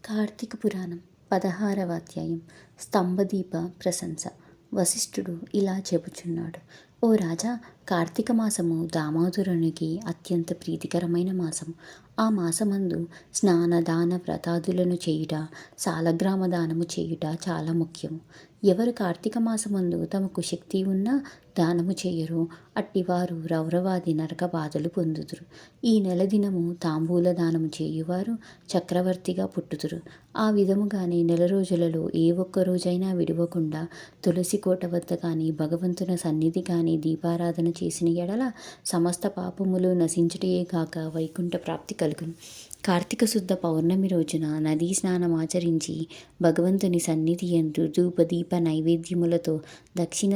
కార్తీక పురాణం 16వ అధ్యాయం స్తంభదీప ప్రశంస. వశిష్ఠుడు ఇలా చెబుచున్నాడు. ఓ రాజా, కార్తీక మాసము దామోదరునికి అత్యంత ప్రీతికరమైన మాసము. ఆ మాసమందు స్నాన దాన వ్రతాదులను చేయుట, సాలగ్రామ దానము చేయుట చాలా ముఖ్యము. ఎవరు కార్తీక మాసమందు తమకు శక్తి ఉన్నా దానము చేయరు, అట్టివారు రౌరవాది నరక బాధలు పొందుదురు. ఈ నెల దినము తాంబూల దానము చేయువారు చక్రవర్తిగా పుట్టుదురు. ఆ విధముగానే నెల రోజులలో ఏ ఒక్క రోజైనా విడవకుండా తులసి కోట వద్ద కానీ భగవంతుని సన్నిధి కానీ దీపారాధన చేసిన ఎడల సమస్త పాపములు నశించుటయే గాక వైకుంఠ ప్రాప్తి కలుగును. కార్తీక శుద్ధ పౌర్ణమి రోజున నదీ స్నానం ఆచరించి భగవంతుని సన్నిధి యందు ధూపదీప నైవేద్యములతో దక్షిణ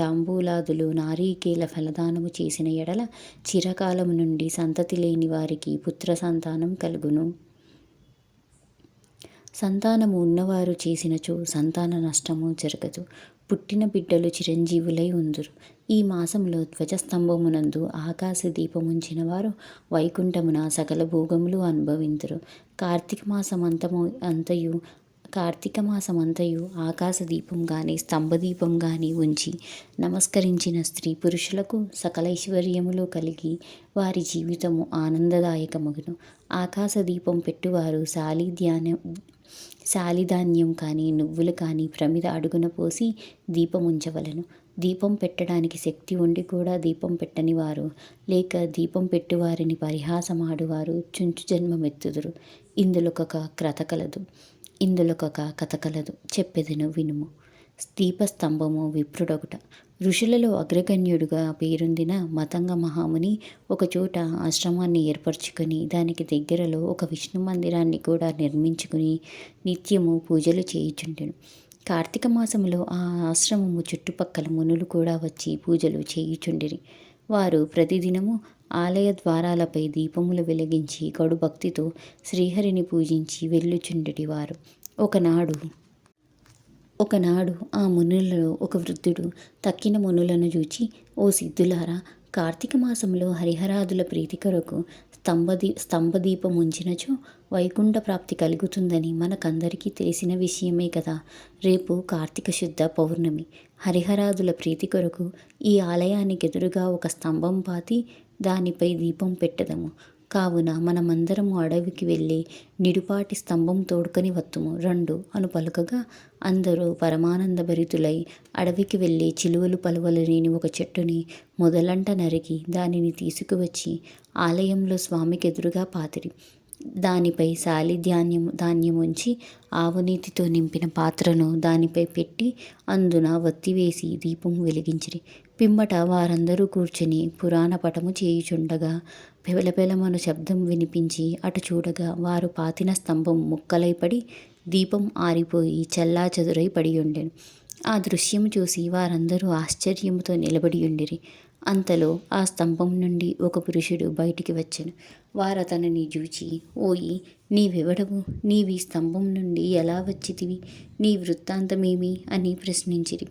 తాంబూలాదులు నారీకేల ఫలదానము చేసిన ఎడల చిరకాలము నుండి సంతతి లేని వారికి పుత్ర సంతానం కలుగును. సంతానము ఉన్నవారు చేసినచో సంతాన నష్టము జరగదు. పుట్టిన బిడ్డలు చిరంజీవులై ఉందురు. ఈ మాసంలో ధ్వజస్తంభమునందు ఆకాశ దీపముంచిన వారు వైకుంఠమున సకల భోగములు అనుభవింతురు. కార్తీక మాసమంతయు ఆకాశ దీపం గాని స్తంభదీపం గాని ఉంచి నమస్కరించిన స్త్రీ పురుషులకు సకల ఐశ్వర్యములు కలిగి వారి జీవితము ఆనందదాయకమగును. ఆకాశ దీపం పెట్టువారు శాలిధాన్యం కానీ నువ్వులు కానీ ప్రమిద అడుగున పోసి దీపం ఉంచవలను. దీపం పెట్టడానికి శక్తి ఉండి కూడా దీపం పెట్టని వారు, లేక దీపం పెట్టువారిని పరిహాసమాడువారు చుంచు జన్మమెత్తుదురు. ఇందులొక కథ కలదు, చెప్పెదను వినుము. దీపస్తంభము విప్రుడొకట. ఋషులలో అగ్రగణ్యుడుగా పేరొందిన మతంగ మహాముని ఒకచోట ఆశ్రమాన్ని ఏర్పరచుకొని దానికి దగ్గరలో ఒక విష్ణు మందిరాన్ని కూడా నిర్మించుకుని నిత్యము పూజలు చేయుచుండెను. కార్తీక మాసములో ఆ ఆశ్రమము చుట్టుపక్కల మునులు కూడా వచ్చి పూజలు చేయుచుండిరి. వారు ప్రతిదినము ఆలయ ద్వారాలపై దీపములు వెలిగించి కడు భక్తితో శ్రీహరిని పూజించి వెళ్ళుచుండెటివారు. ఒకనాడు ఆ మునులలో ఒక వృద్ధుడు తక్కిన మునులను చూచి, ఓ సిద్ధులారా, కార్తీక మాసంలో హరిహరాదుల ప్రీతి కొరకు స్తంభదీపం ఉంచినచో వైకుంఠ ప్రాప్తి కలుగుతుందని మనకందరికీ తెలిసిన విషయమే కదా. రేపు కార్తీక శుద్ధ పౌర్ణమి. హరిహరాదుల ప్రీతి కొరకు ఈ ఆలయానికి ఎదురుగా ఒక స్తంభం పాతి దానిపై దీపం పెట్టదము. కావున మనమందరము అడవికి వెళ్ళి నిడుపాటి స్తంభం తోడుకొని వత్తుము రండు అను పలుకగా అందరూ పరమానందభరితులై అడవికి వెళ్ళి చిలువలు పలువలు లేని ఒక చెట్టుని మొదలంట నరికి దానిని తీసుకువచ్చి ఆలయంలో స్వామికి ఎదురుగా పాతిరి. దానిపై ధాన్యముంచి ఆవునీతితో నింపిన పాత్రను దానిపై పెట్టి అందున వత్తి వేసి దీపం వెలిగించిరి. పిమ్మట వారందరూ కూర్చుని పురాణ పఠము చేయుచుండగా పెలపెలమను శబ్దం వినిపించి అటు చూడగా వారు పాతిన స్తంభం ముక్కలై పడి దీపం ఆరిపోయి చెల్లాచెదురై పడియుండెను. ఆ దృశ్యము చూసి వారందరూ ఆశ్చర్యముతో నిలబడియుండిరి. అంతలో ఆ స్తంభం నుండి ఒక పురుషుడు బయటికి వచ్చెను. వారతనిని చూచి, ఓయి, నీవెవడవు? నీవీ స్తంభం నుండి ఎలా వచ్చితివి? నీ వృత్తాంతమేమి అని ప్రశ్నించిరి.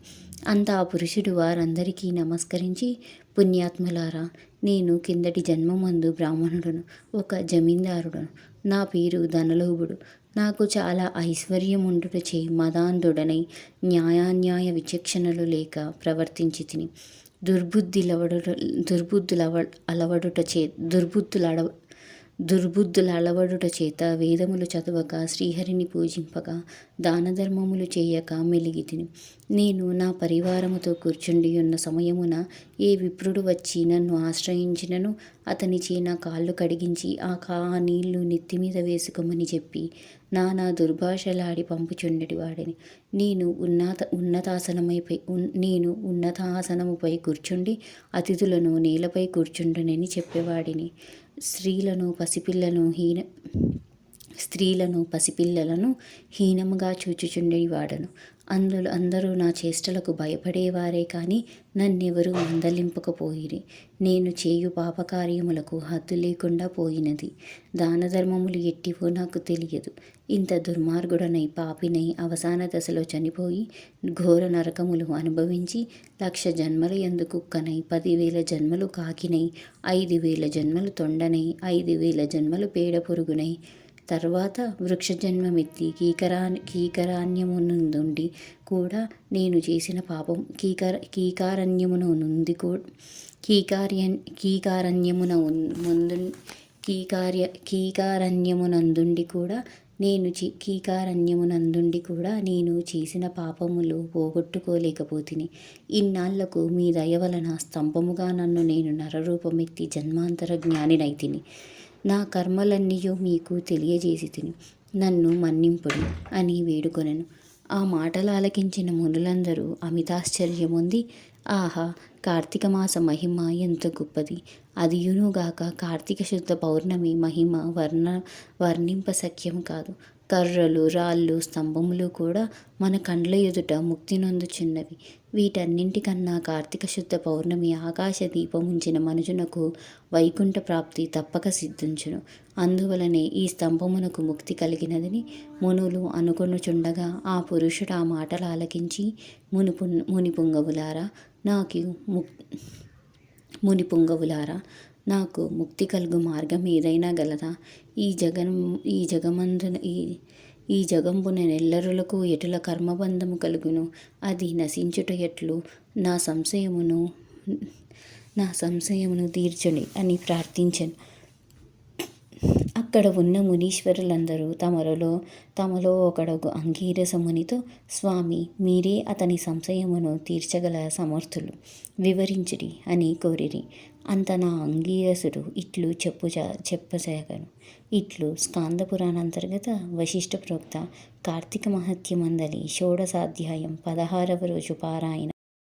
అంత ఆ పురుషుడు వారందరికీ నమస్కరించి, పుణ్యాత్ములారా, నేను కిందటి జన్మమందు బ్రాహ్మణుడను, ఒక జమీందారుడను. నా పేరు ధనలోభుడు. నాకు చాలా ఐశ్వర్యముండుటచే మదాంధుడనై న్యాయాన్యాయ విచక్షణలు లేక ప్రవర్తించి తిని దుర్బుద్ధులడవడుట చేత వేదములు చదవక శ్రీహరిని పూజింపక దానధర్మములు చేయక మెలిగితిని. నేను నా పరివారముతో కూర్చుండియున్న సమయమున ఏ విప్రుడు వచ్చి నన్ను ఆశ్రయించినను అతనిచే నా కాళ్ళు కడిగించి ఆ నీళ్లు నెత్తిమీద వేసుకోమని చెప్పి నానా దుర్భాషలాడి పంపుచుండెటివాడిని. నేను ఉన్నతాసనముపై కూర్చుండి అతిథులను నేలపై కూర్చుండునని చెప్పేవాడిని. స్త్రీలను పసిపిల్లలను హీనముగా చూచుచుండేవాడను. అందరూ నా చేష్టలకు భయపడేవారే కానీ నన్నెవరూ మందలింపకపోయిరి. నేను చేయు పాపకార్యములకు హద్దు లేకుండా పోయినది. దానధర్మములు ఎట్టివో నాకు తెలియదు. ఇంత దుర్మార్గుడనై పాపినై అవసాన దశలో చనిపోయి ఘోర నరకములు అనుభవించి 1,00,000 జన్మల యందు కుక్కనై 10,000 జన్మలు కాకినై 5,000 జన్మలు తొండనై 5,000 జన్మలు పేడ పురుగునై తర్వాత వృక్షజన్మమెత్తి కీకరాన్యమునందుండి కూడా నేను చేసిన పాపం కీకారణ్యమున నుండి కీకారణ్యమున ముందు కీకారణ్యమునందుండి కూడా నేను చేసిన పాపములు పోగొట్టుకోలేకపోతిని. ఇన్నాళ్లకు మీ దయ వలన స్తంభముగా నన్ను నేను నరరూపమెత్తి జన్మాంతర జ్ఞానినైతిని. నా కర్మలన్నీయూ మీకు తెలియజేసి తిని నన్ను మన్నింపుడు అని వేడుకొనెను. ఆ మాటలు ఆలకించిన మునులందరూ అమితాశ్చర్యమొంది, ఆహా! కార్తీక మాస మహిమ ఎంత గొప్పది! అదియునుగాక కార్తీక శుద్ధ పౌర్ణమి మహిమ వర్ణింప సఖ్యం కాదు. కర్రలు, రాళ్ళు, స్తంభములు కూడా మన కండ్ల ఎదుట ముక్తి నొందుచున్నవి. వీటన్నింటికన్నా కార్తీక శుద్ధ పౌర్ణమి ఆకాశ దీపముంచిన మనుజునకు వైకుంఠ ప్రాప్తి తప్పక సిద్ధించును. అందువలనే ఈ స్తంభమునకు ముక్తి కలిగినదని మునులు అనుకొనుచుండగా ఆ పురుషుడు ఆ మాటలు ఆలకించి, మునిపుంగవులారా, నాకు ముక్తి కలుగు మార్గం ఏదైనా గలదా? ఈ జగంబున నెల్లరులకు ఎటుల కర్మబంధము కలుగును? అది నశించుట ఎట్లు? నా సంశయమును తీర్చుడి అని ప్రార్థించెను. అక్కడ ఉన్న మునీశ్వరులందరూ తమలో ఒకడగు అంగీరస మునితో, స్వామి, మీరే అతని సంశయమును తీర్చగల సమర్థులు, వివరించుడి అని కోరిరి. అంతనా అంగీరసుడు ఇట్లు చెప్పసాగను. ఇట్లు స్కాంద పురాణాంతర్గత వశిష్ఠ ప్రోక్త కార్తీక మహత్యమందలి షోడశాధ్యాయం 16వ రోజు పారాయణ.